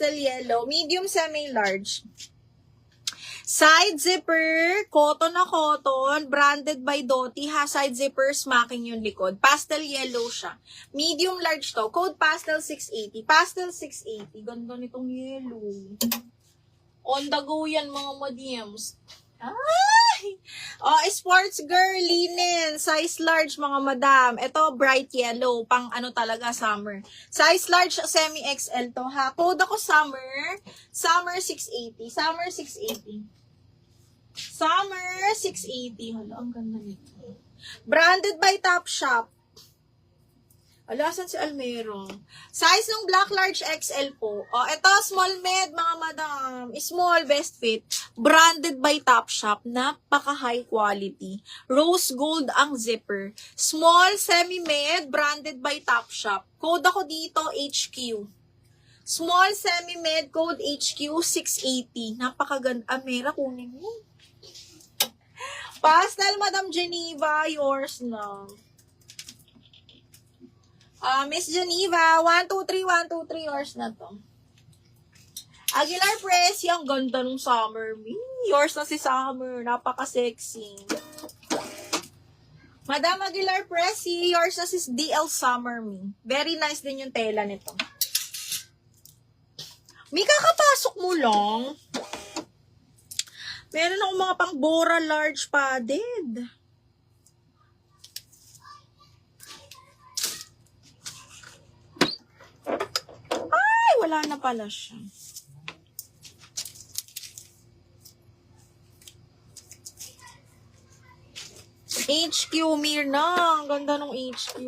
pastel yellow, medium semi-large. Side zipper, cotton na cotton, branded by Doty, ha, side zipper, smacking yung likod. Pastel yellow siya. Medium large to, code pastel 680. Pastel 680, ganda nitong yellow. On the go yan, mga madiams. Ay! Oh, sports girl, linen, size large, mga madam. Ito, bright yellow, pang ano talaga, summer. Size large, semi-XL to, ha. Code ako summer 680. Summer 680. Summer 680. Hala, ang ganda nito. Branded by Topshop. Ala, saan si Almero? Size ng black large XL po. O, ito, small med, mga madam. Small, best fit. Branded by Topshop. Napaka-high quality. Rose gold ang zipper. Small, semi-med, branded by Topshop. Code ako dito, HQ. Small, semi-med, code HQ, 680. Napakaganda. Almera, kunin mo. Pastel, Madam Geneva, yours na. Miss Geneva, 123, yours na to. Aguilar Press, yung ganda ng summer. Yours na si Summer, napaka-sexy. Madam Aguilar Press, yours na si DL Summer me. Very nice din yung tela nito. May kakapasok mo lang. Meron akong mga pang Bora large padded. Wala na pala siya. HQ, Mirna. Ang ganda ng HQ.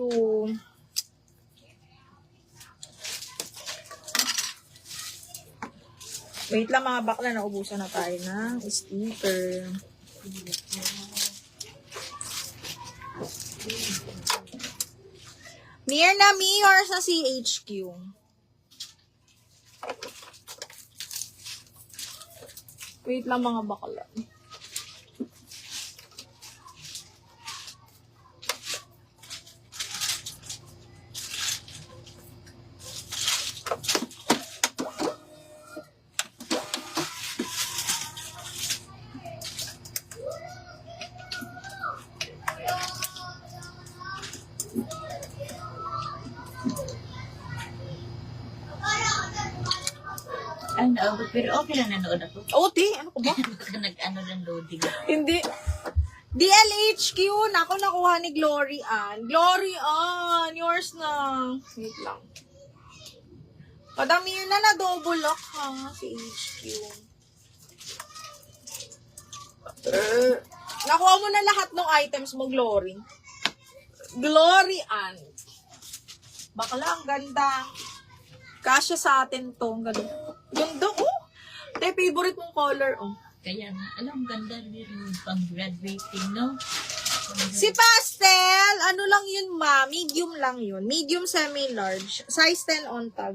Wait lang mga bakla, naubusan na tayo ng sticker. Mirna, yours na si HQ. Wait lang mga bakla. Ano, pero okay na nanood ako. Oh, ano ko ba? Nag-ano ng loading. Hindi. DLHQ, nako nakuha ni Glory Ann. Glory Ann, yours na. Wait lang. Padamir na double lock ha, si HQ. Nakuha mo na lahat ng items mo, Glory. Glory Ann. Bakla, ang ganda. Kasya sa atin to. Ang ganda. Ganda, oh. Ito yung favorite mong color, oh. Kaya nga, alam, ganda rin pang graduating, no? Si Pastel, ano lang yun, ma? Medium lang yun. Medium semi-large. Size 10 on tag.